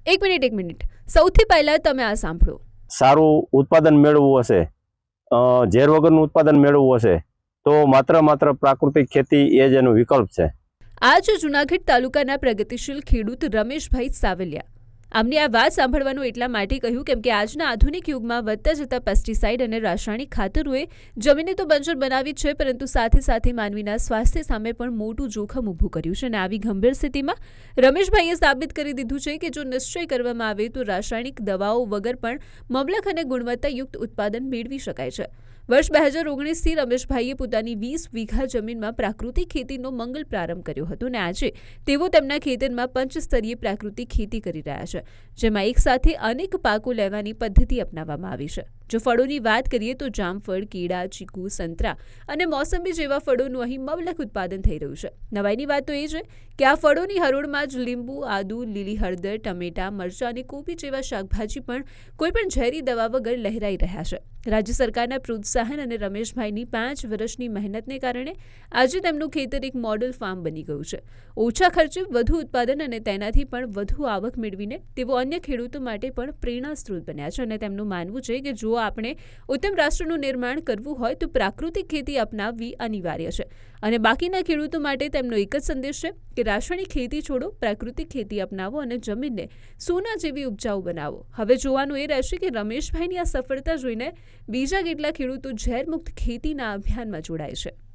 એક મિનિટ સૌથી પહેલા તમે આ સાંભળો. સારું ઉત્પાદન મેળવવું હશે, ઝેર વગરનું ઉત્પાદન મેળવવું હશે તો માત્ર પ્રાકૃતિક ખેતી એ જ એનો વિકલ્પ છે. આ છે જૂનાગઢ તાલુકાના પ્રગતિશીલ ખેડૂત રમેશભાઈ સાવલિયા. આમની આ વાત સાંભળવાનું એટલા માટે કહ્યું કેમ કે આજના આધુનિક યુગમાં વધતા જતા પેસ્ટિસાઇડ અને રાસાયણિક ખાતરોએ જમીનને તો બંજર બનાવી છે, પરંતુ સાથે સાથે માનવીના સ્વાસ્થ્ય સામે પણ મોટું જોખમ ઊભું કર્યું છે. અને આવી ગંભીર સ્થિતિમાં રમેશભાઈએ સાબિત કરી દીધું છે કે જો નિશ્ચય કરવામાં આવે તો રાસાયણિક દવાઓ વગર પણ મબલખ અને ગુણવત્તાયુક્ત ઉત્પાદન મેળવી શકાય છે. વર્ષ 2019થી રમેશભાઈએ પોતાની 20 વીઘા જમીનમાં પ્રાકૃતિક ખેતીનો મંગલ પ્રારંભ કર્યો હતો અને આજે તેઓ તેમના ખેતરમાં પંચસ્તરીય પ્રાકૃતિક ખેતી કરી રહ્યા છે, જેમાં એક સાથે અનેક પાકો લેવાની પદ્ધતિ અપનાવવામાં આવી છે. જો ફળોની વાત કરીએ તો જામફળ, કેળા, ચીકુ, સંતરા અને મોસંબી જેવા ફળોનું અહીં મબલખ ઉત્પાદન થઈ રહ્યું છે. નવાઈની વાત તો એ છે કે આ ફળોની હરોળમાં જ લીંબુ, આદુ, લીલી હળદર, ટમેટા, મરચાં અને કોબી જેવા શાકભાજી પણ કોઈપણ ઝેરી દવા વગર લહેરાઈ રહ્યા છે. રાજ્ય સરકારના પ્રોત્સાહન અને રમેશભાઈની 5 વર્ષની મહેનતને કારણે આજે તેમનું ખેતર એક મોડલ ફાર્મ બની ગયું છે. ઓછા ખર્ચે વધુ ઉત્પાદન અને તેનાથી પણ વધુ આવક મેળવીને તેઓ અન્ય ખેડૂતો માટે પણ પ્રેરણા સ્ત્રોત બન્યા છે. અને તેમનું માનવું છે કે જો આપણે ઉત્તમ રાષ્ટ્રનું નિર્માણ કરવું હોય તો પ્રાકૃતિક ખેતી અપનાવવી અનિવાર્ય છે. અને બાકીના ખેડૂતો માટે તેમનો એક જ સંદેશ છે કે રાસાયણિક ખેતી છોડો, પ્રાકૃતિક ખેતી અપનાવો અને જમીનને સોના જેવી ઉપજાઉ બનાવો. હવે જોવાનું એ રહેશે કે રમેશભાઈની આ સફળતા જોઈને બીજા કેટલા ખેડૂતો ઝેરમુક્ત ખેતીના અભિયાનમાં જોડાય છે.